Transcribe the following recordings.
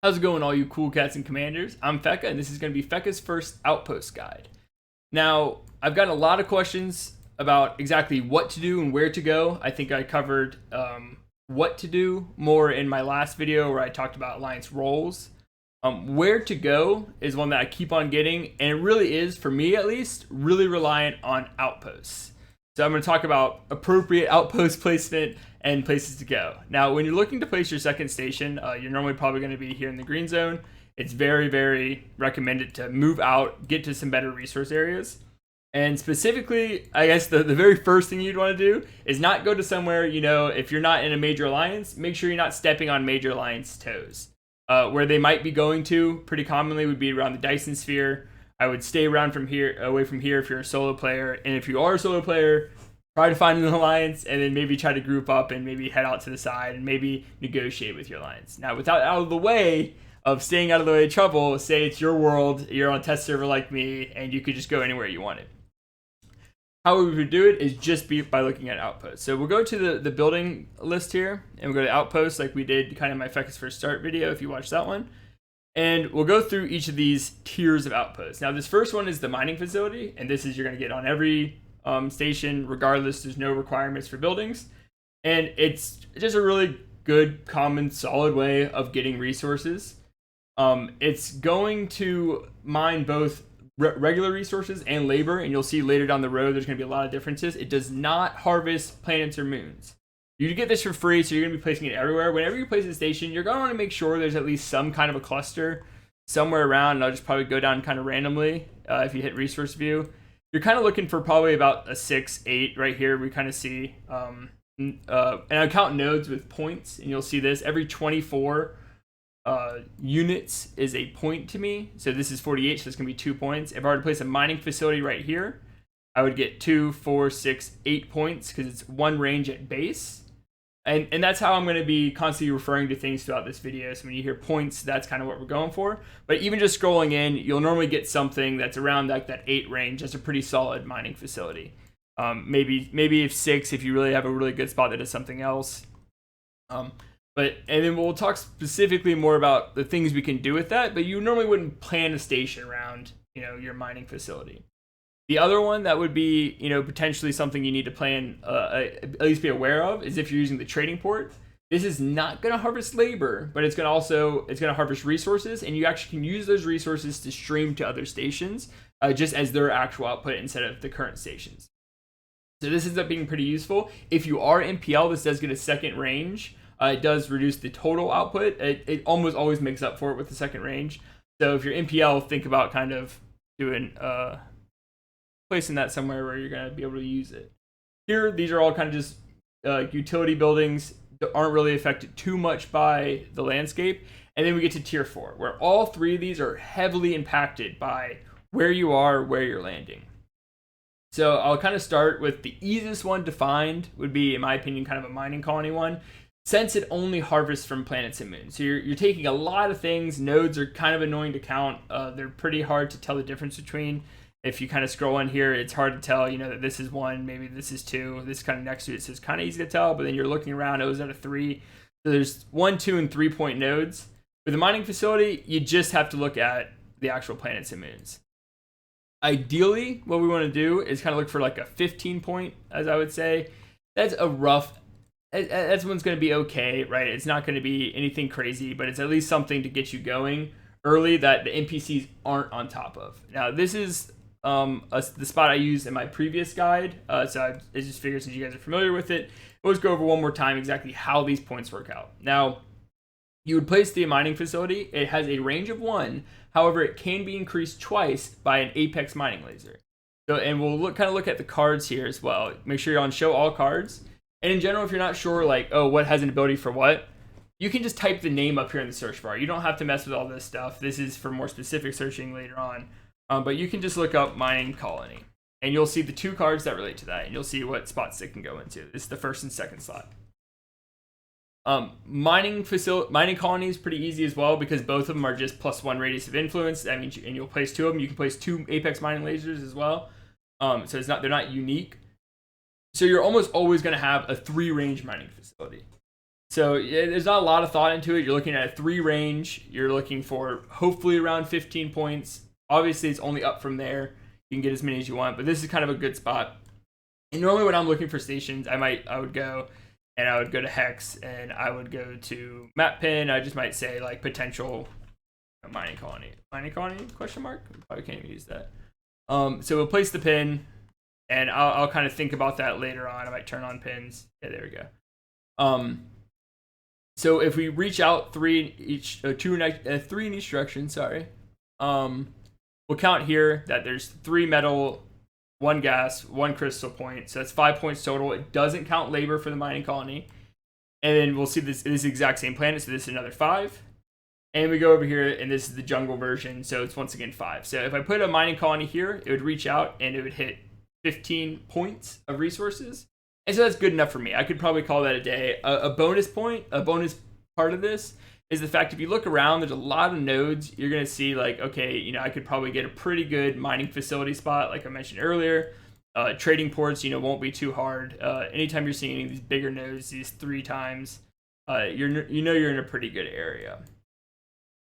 How's it going, all you cool cats and commanders? I'm Feca, and this is going to be Feca's first Outpost guide. Now, I've gotten a lot of questions about exactly what to do and where to go. I think I covered what to do more in my last video where I talked about Alliance roles. Where to go is one that I keep on getting, and it really is, for me at least, really reliant on outposts. So I'm going to talk about appropriate outpost placement and places to go. Now, when you're looking to place your second station, you're normally probably going to be here in the green zone. It's very, very recommended to move out, get to some better resource areas. And specifically, I guess the very first thing you'd want to do is not go to somewhere, if you're not in a major alliance, make sure you're not stepping on major alliance toes. Where they might be going to pretty commonly would be around the Dyson sphere. I would stay around from here, away from here if you're a solo player. And if you are a solo player, try to find an alliance and then maybe try to group up and maybe head out to the side and maybe negotiate with your alliance. Now, without out of the way of staying out of the way of trouble, say it's your world, you're on a test server like me, and you could just go anywhere you wanted. How we would do it is just by looking at outposts. So we'll go to the building list here, and we'll go to outposts like we did kind of my Feca's First Start video if you watched that one. And we'll go through each of these tiers of outposts. Now, this first one is the mining facility, and this is you're going to get on every station, regardless. There's no requirements for buildings. And it's just a really good, common, solid way of getting resources. It's going to mine both regular resources and labor, and you'll see later down the road there's going to be a lot of differences. It does not harvest planets or moons. You get this for free, so you're going to be placing it everywhere. Whenever you place a station, you're going to want to make sure there's at least some kind of a cluster somewhere around, and I'll just probably go down kind of randomly if you hit resource view. You're kind of looking for probably about a 6, 8 right here. We kind of see, and I count nodes with points, and you'll see this. Every 24 units is a point to me. So this is 48, so it's going to be 2 points. If I were to place a mining facility right here, I would get 2, 4, 6, 8 points because it's one range at base. And that's how I'm going to be constantly referring to things throughout this video. So when you hear points, that's kind of what we're going for. But even just scrolling in, you'll normally get something that's around like that 8 range. That's a pretty solid mining facility. Maybe if 6, if you really have a really good spot that does something else. And then we'll talk specifically more about the things we can do with that. But you normally wouldn't plan a station around, your mining facility. The other one that would be, potentially something you need to plan, at least be aware of, is if you're using the trading port. This is not going to harvest labor, but it's going to harvest resources, and you actually can use those resources to stream to other stations, just as their actual output instead of the current stations. So this ends up being pretty useful. If you are MPL, this does get a second range. It does reduce the total output. It almost always makes up for it with the second range. So if you're MPL, think about kind of doing placing that somewhere where you're going to be able to use it. Here, these are all kind of just utility buildings that aren't really affected too much by the landscape. And then we get to tier 4, where all 3 of these are heavily impacted by where you are, where you're landing. So I'll kind of start with the easiest one to find would be, in my opinion, kind of a mining colony one, since it only harvests from planets and moons. So you're taking a lot of things. Nodes are kind of annoying to count. They're pretty hard to tell the difference between. If you kind of scroll in here, it's hard to tell, that this is 1, maybe this is 2, this kind of next to it, so it's kind of easy to tell, but then you're looking around, is that a 3? So there's 1, 2, and 3 point nodes. With a mining facility, you just have to look at the actual planets and moons. Ideally, what we want to do is kind of look for like a 15 point, as I would say. That's one's going to be okay, right? It's not going to be anything crazy, but it's at least something to get you going early that the NPCs aren't on top of. Now, this is the spot I used in my previous guide, so I just figured since you guys are familiar with it, let's go over one more time exactly how these points work out. Now, you would place the mining facility. It has a range of 1. However, it can be increased twice by an apex mining laser. So, and we'll look at the cards here as well. Make sure you're on show all cards. And in general, if you're not sure what has an ability for what, you can just type the name up here in the search bar. You don't have to mess with all this stuff. This is for more specific searching later on. But you can just look up mining colony, and you'll see the 2 cards that relate to that, and you'll see what spots it can go into. This is the first and second slot. Mining colony is pretty easy as well because both of them are just +1 radius of influence. That means and you'll place 2 of them. You can place 2 apex mining lasers as well. So they're not unique. So you're almost always going to have a 3 range mining facility. So yeah, there's not a lot of thought into it. You're looking at a 3 range. You're looking for hopefully around 15 points. Obviously, it's only up from there. You can get as many as you want, but this is kind of a good spot. And normally when I'm looking for stations, I would go to Hex, and I would go to map pin. I just might say like potential mining colony question mark. Probably can't even use that. So we'll place the pin, and I'll kind of think about that later on. I might turn on pins. Yeah, there we go. So if we reach out 3 in each, 3 in each direction, sorry. We'll count here that there's 3 metal, 1 gas, 1 crystal point. So that's 5 points total. It doesn't count labor for the mining colony. And then we'll see this exact same planet. So this is another 5. And we go over here, and this is the jungle version. So it's once again 5. So if I put a mining colony here, it would reach out and it would hit 15 points of resources. And so that's good enough for me. I could probably call that a day. A bonus part of this is the fact if you look around, there's a lot of nodes. You're going to see like, okay, I could probably get a pretty good mining facility spot, like I mentioned earlier. Trading ports, won't be too hard. Anytime you're seeing any of these bigger nodes, these 3 times, you're in a pretty good area.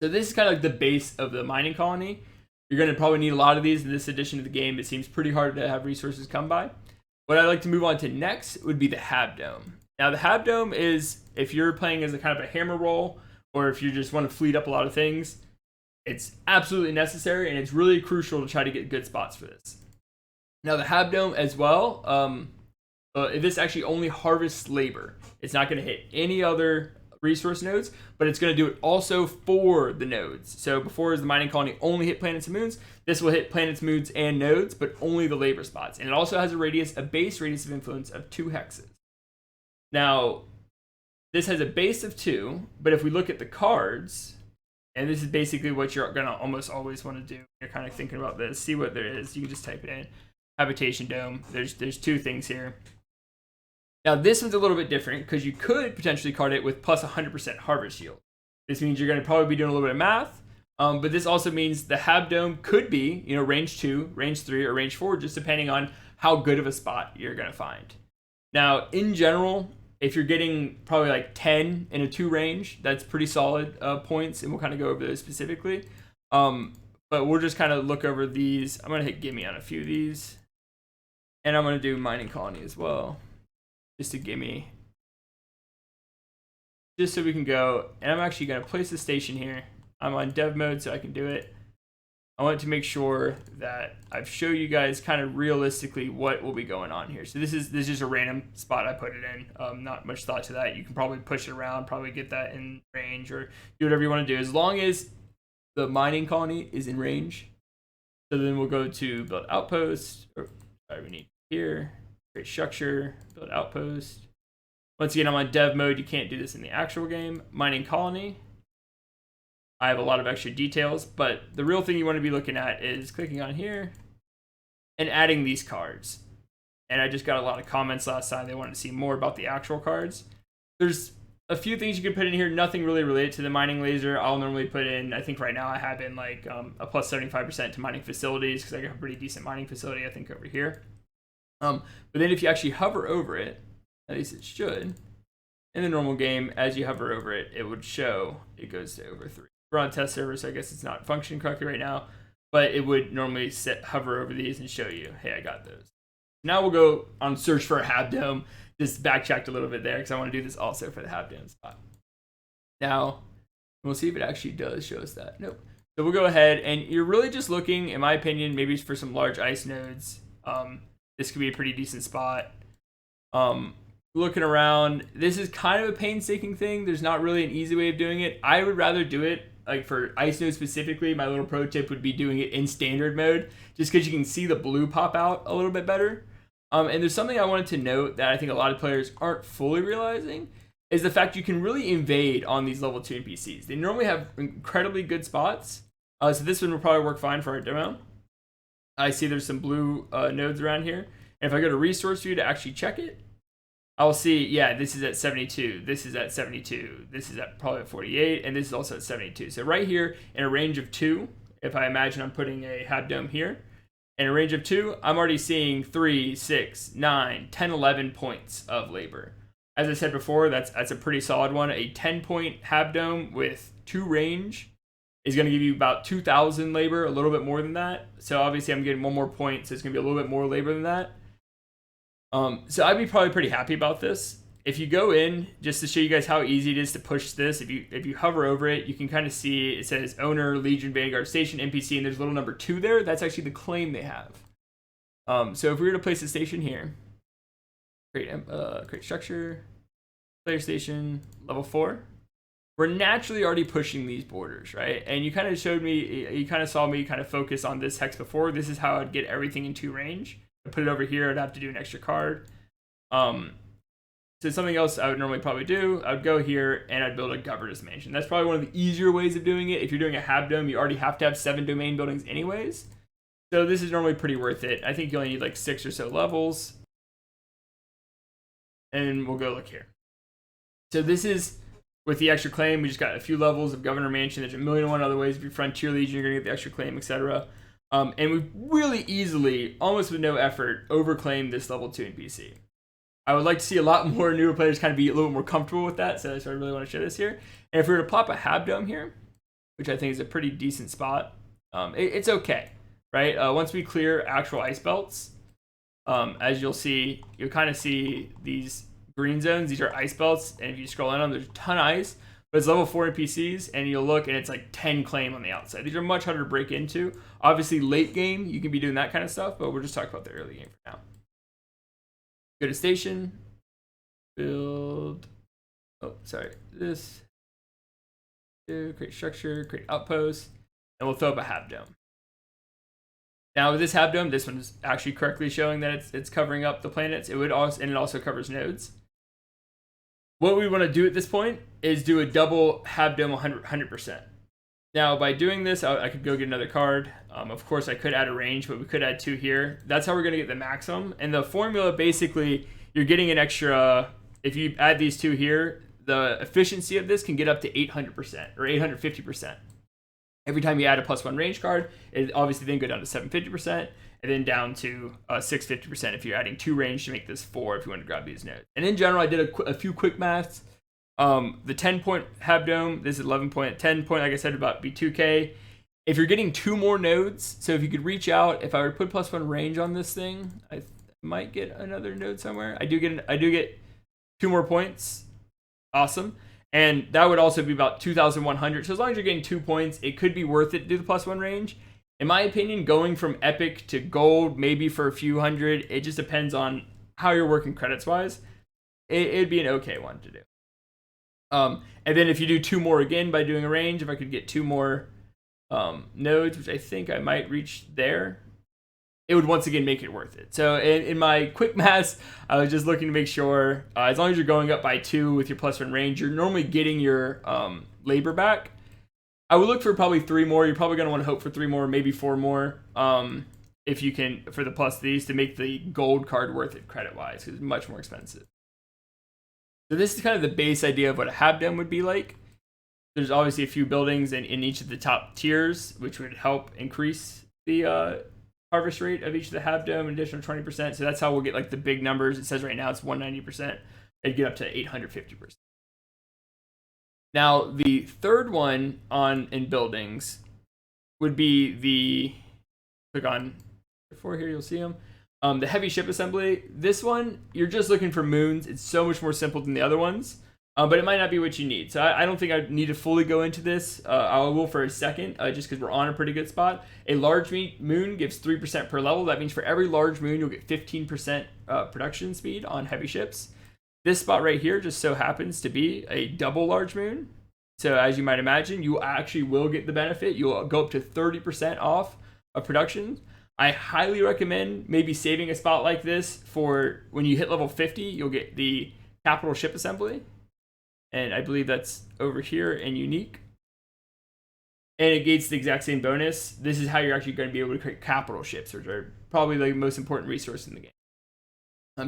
So this is kind of like the base of the mining colony. You're going to probably need a lot of these in this edition of the game. It seems pretty hard to have resources come by. What I'd like to move on to next would be the Hab Dome. Now, the Hab Dome is, if you're playing as a kind of a hammer roll, or if you just want to fleet up a lot of things, it's absolutely necessary, and it's really crucial to try to get good spots for this. Now, the Hab Dome as well, this actually only harvests labor. It's not going to hit any other resource nodes, but it's going to do it also for the nodes. So before, the mining colony only hit planets and moons. This will hit planets, moons, and nodes, but only the labor spots. And it also has a base radius of influence of 2 hexes. Now, this has a base of 2, but if we look at the cards, and this is basically what you're going to almost always want to do. You're kind of thinking about this, see what there is. You can just type it in. Habitation Dome. There's 2 things here. Now, this one's a little bit different because you could potentially card it with plus 100% harvest yield. This means you're going to probably be doing a little bit of math, but this also means the Hab Dome could be, range 2, range 3, or range 4, just depending on how good of a spot you're going to find. Now, in general, if you're getting probably like 10 in a 2 range, that's pretty solid points, and we'll kind of go over those specifically. But we'll just kind of look over these. I'm going to hit gimme on a few of these, and I'm going to do mining colony as well. Just a gimme, just so we can go. And I'm actually going to place the station here. I'm on dev mode, so I can do it. I want to make sure that I've shown you guys kind of realistically what will be going on here. So this is just a random spot I put it in. Not much thought to that. You can probably push it around, probably get that in range, or do whatever you want to do, as long as the mining colony is in range. So then we'll go to build outpost. We need here. Create structure, build outpost. Once again, I'm on dev mode. You can't do this in the actual game. Mining colony. I have a lot of extra details, but the real thing you want to be looking at is clicking on here and adding these cards. And I just got a lot of comments last time. They wanted to see more about the actual cards. There's a few things you can put in here. Nothing really related to the mining laser. I'll normally put in, I think right now I have in like a plus 75% to mining facilities because I got a pretty decent mining facility, I think, over here. But then if you actually hover over it, at least it should, in the normal game, as you hover over it, it would show it goes to over 3. We're on test server, so I guess it's not functioning correctly right now, but it would normally hover over these and show you, hey, I got those. Now we'll go on search for a Hab Dome. Just backtracked a little bit there because I want to do this also for the Hab Dome spot. Now, we'll see if it actually does show us that. Nope. So we'll go ahead, and you're really just looking, in my opinion, maybe for some large ice nodes. This could be a pretty decent spot. Looking around, this is kind of a painstaking thing. There's not really an easy way of doing it. I would rather do it, like for ice nodes specifically, my little pro tip would be doing it in standard mode, just because you can see the blue pop out a little bit better. And there's something I wanted to note that I think a lot of players aren't fully realizing, is the fact you can really invade on these level 2 NPCs. They normally have incredibly good spots. So this one will probably work fine for our demo. I see there's some blue nodes around here. And if I go to resource view to actually check it, I'll see, yeah, this is at 72, this is at 72, this is at probably at 48, and this is also at 72. So right here in a range of 2, if I imagine I'm putting a Hab Dome here, in a range of 2, I'm already seeing 3, 6, 9, 10, 11 points of labor. As I said before, that's a pretty solid one. A 10-point Hab Dome with 2 range is going to give you about 2,000 labor, a little bit more than that. So obviously I'm getting 1 more point, so it's going to be a little bit more labor than that. So I'd be probably pretty happy about this. If you go in, just to show you guys how easy it is to push this, if you hover over it, you can kind of see it says owner, Legion, Vanguard, Station, NPC, and there's a little number 2 there. That's actually the claim they have. So if we were to place a station here, create structure, player station, level 4, we're naturally already pushing these borders, right? And you kind of showed me, you kind of saw me kind of focus on this hex before. This is how I'd get everything in 2 range. I put it over here, I'd have to do an extra card. So something else I would normally probably do, I would go here and I'd build a governess mansion. That's probably one of the easier ways of doing it. If you're doing a Hab Dome, you already have to have 7 domain buildings anyways. So this is normally pretty worth it. I think you only need like 6 or so levels. And we'll go look here. So this is with the extra claim. We just got a few levels of Governor Mansion. There's a million and one other ways. If you're Frontier Legion, you're going to get the extra claim, etc. And we really easily, almost with no effort, overclaimed this level 2 NPC. I would like to see a lot more newer players kind of be a little more comfortable with that, so I really want to show this here. And if we were to plop a Hab Dome here, which I think is a pretty decent spot, it's okay, right? Once we clear actual ice belts, as you'll see, you'll kind of see these green zones. These are ice belts, and if you scroll in on them, there's a ton of ice, but it's level 4 NPCs, and you'll look, and it's like 10 claim on the outside. These are much harder to break into. Obviously, late game, you can be doing that kind of stuff, but we're just talking about the early game for now. Go to station, build, create structure, create outpost, and we'll throw up a Hab Dome. Now with this Hab Dome, this one is actually correctly showing that it's covering up the planets. It also covers nodes. What we want to do at this point is do a double Hab Dome 100%. Now, by doing this, I could go get another card. Of course, I could add a range, but we could add 2 here. That's how we're going to get the maximum. And the formula, basically, you're getting an extra... If you add these 2 here, the efficiency of this can get up to 800% or 850%. Every time you add a +1 range card, it obviously then go down to 750%, and then down to 650% if you're adding 2 range to make this 4 if you want to grab these nodes. And in general, I did a few quick maths. The 10-point Hab Dome, this is 11-point. 10-point, like I said, about be 2K. If you're getting 2 more nodes, so if you could reach out, if I were to put +1 range on this thing, I might get another node somewhere. I do get 2 more points. Awesome. And that would also be about 2,100. So as long as you're getting 2 points, it could be worth it to do the +1 range. In my opinion, going from epic to gold, maybe for a few hundred, it just depends on how you're working credits wise. It'd be an okay one to do. And then if you do 2 more again by doing a range, if I could get 2 more nodes, which I think I might reach there, it would once again make it worth it. So in my quick maths, I was just looking to make sure, as long as you're going up by 2 with your +1 range, you're normally getting your labor back. I would look for probably 3 more. You're probably going to want to hope for 3 more, maybe 4 more, if you can, for the plus these, to make the gold card worth it credit-wise, because it's much more expensive. So this is kind of the base idea of what a Hab Dome would be like. There's obviously a few buildings in each of the top tiers, which would help increase the harvest rate of each of the Hab Dome, an additional 20%. So that's how we'll get like the big numbers. It says right now it's 190%. It'd get up to 850%. Now the third one in buildings would be the, click on before here, you'll see them. The heavy ship assembly. This one, you're just looking for moons. It's so much more simple than the other ones, but it might not be what you need. So I don't think I need to fully go into this. I will for a second, just because we're on a pretty good spot. A large moon gives 3% per level. That means for every large moon, you'll get 15% production speed on heavy ships. This spot right here just so happens to be a double large moon. So as you might imagine, you actually will get the benefit. You'll go up to 30% off of production. I highly recommend maybe saving a spot like this for when you hit level 50, you'll get the capital ship assembly. And I believe that's over here in unique. And it gets the exact same bonus. This is how you're actually going to be able to create capital ships, which are probably the most important resource in the game.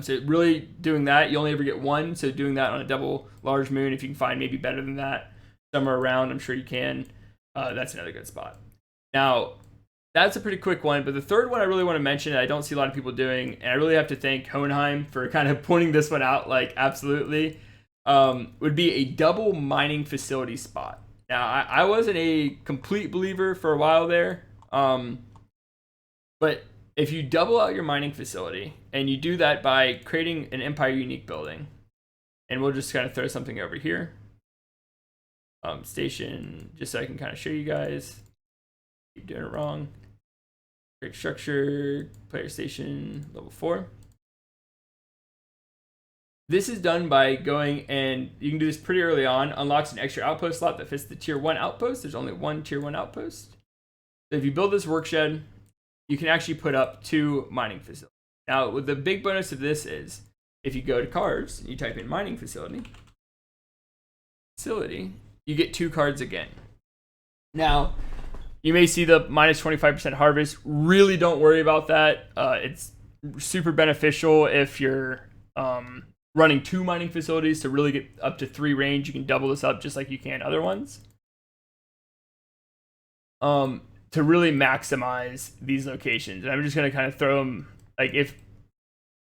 So really doing that, you only ever get 1. So doing that on a double large moon, if you can find maybe better than that somewhere around, I'm sure you can. That's another good spot. Now, that's a pretty quick one. But the third one I really want to mention, I don't see a lot of people doing, and I really have to thank Hohenheim for kind of pointing this one out, like absolutely, would be a double mining facility spot. Now, I wasn't a complete believer for a while there, but if you double out your mining facility, and you do that by creating an Empire Unique building, and we'll just kind of throw something over here, station, just so I can kind of show you guys. Keep doing it wrong. Create structure, player station, level 4. This is done by going, and you can do this pretty early on, unlocks an extra outpost slot that fits the tier 1 outpost. There's only one tier 1 outpost. So if you build this work shed, you can actually put up 2 mining facilities. Now, the big bonus of this is, if you go to cards, and you type in mining facility, you get 2 cards again. Now, you may see the minus 25% harvest. Really don't worry about that. It's super beneficial if you're running 2 mining facilities to really get up to 3 range. You can double this up just like you can other ones. To really maximize these locations. And I'm just going to kind of throw them, like if,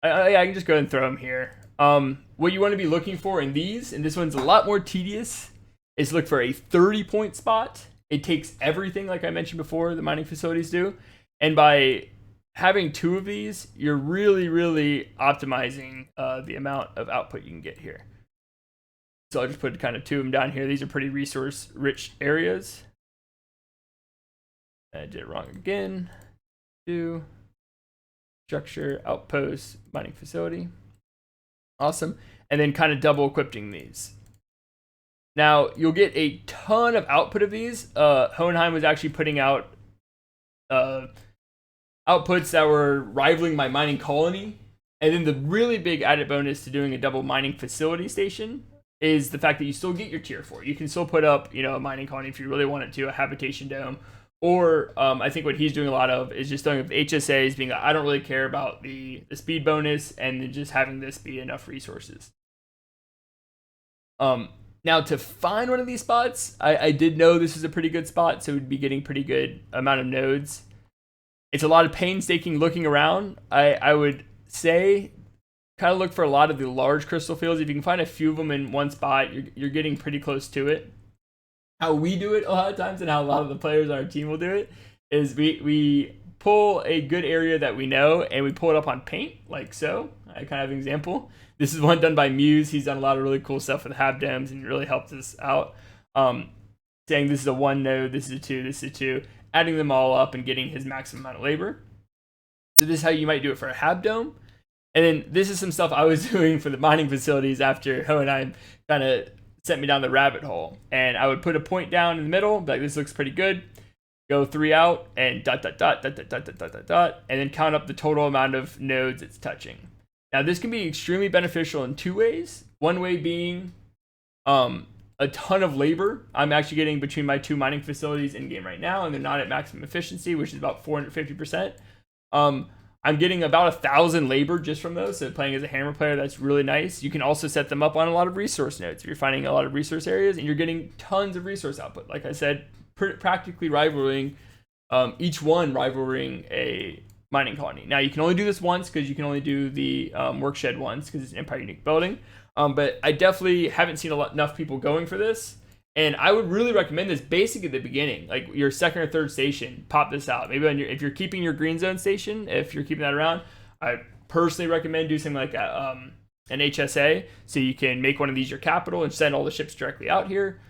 I can just go ahead and throw them here. What you want to be looking for in these, and this one's a lot more tedious, is look for a 30-point spot. It takes everything, like I mentioned before, the mining facilities do. And by having 2 of these, you're really, really optimizing the amount of output you can get here. So I'll just put kind of 2 of them down here. These are pretty resource-rich areas. I did it wrong again. 2. Structure, outpost, mining facility. Awesome. And then kind of double equipping these. Now, you'll get a ton of output of these. Hohenheim was actually putting out outputs that were rivaling my mining colony. And then the really big added bonus to doing a double mining facility station is the fact that you still get your tier 4. You can still put up, a mining colony if you really wanted to, a habitation dome. Or I think what he's doing a lot of is just throwing up HSAs, being like, I don't really care about the speed bonus, and then just having this be enough resources. Now, to find one of these spots, I did know this is a pretty good spot, so we'd be getting pretty good amount of nodes. It's a lot of painstaking looking around. I would say kind of look for a lot of the large crystal fields. If you can find a few of them in one spot, you're getting pretty close to it. How we do it a lot of times, and how a lot of the players on our team will do it, is we pull a good area that we know, and we pull it up on paint, like so. I kind of have an example. This is one done by Muse. He's done a lot of really cool stuff with Hab Domes, and really helped us out. Saying this is a 1 node, this is a 2, this is a 2, adding them all up and getting his maximum amount of labor. So this is how you might do it for a Hab Dome. And then this is some stuff I was doing for the mining facilities after Hohenheim kind of sent me down the rabbit hole. And I would put a point down in the middle, like this looks pretty good. Go 3 out and dot, dot, dot, dot, dot, dot, dot, dot, dot, dot, and then count up the total amount of nodes it's touching. Now this can be extremely beneficial in 2 ways. One way being a ton of labor. I'm actually getting between my 2 mining facilities in game right now, and they're not at maximum efficiency, which is about 450%. I'm getting about 1,000 labor just from those. So playing as a hammer player, that's really nice. You can also set them up on a lot of resource nodes if you're finding a lot of resource areas, and you're getting tons of resource output. Like I said, practically rivaling each one rivaling a mining colony. Now you can only do this once because you can only do the work shed once because it's an Empire Unique building. But I definitely haven't seen enough people going for this. And I would really recommend this basically at the beginning, like your 2nd or 3rd station, pop this out. Maybe if you're keeping your green zone station, if you're keeping that around, I personally recommend doing something like an HSA, so you can make one of these your capital and send all the ships directly out here.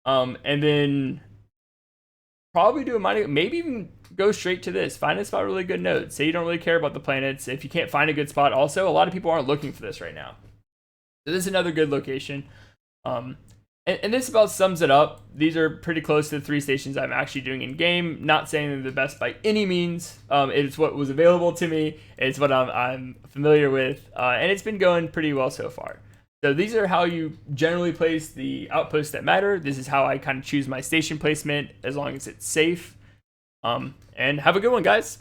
And then probably do a mining, maybe even go straight to this. Find a spot really good nodes. Say you don't really care about the planets. If you can't find a good spot, also, a lot of people aren't looking for this right now. So this is another good location. And this about sums it up. These are pretty close to the 3 stations I'm actually doing in game. Not saying they're the best by any means. It's what was available to me. It's what I'm familiar with. And it's been going pretty well so far. So these are how you generally place the outposts that matter. This is how I kind of choose my station placement as long as it's safe. And have a good one, guys.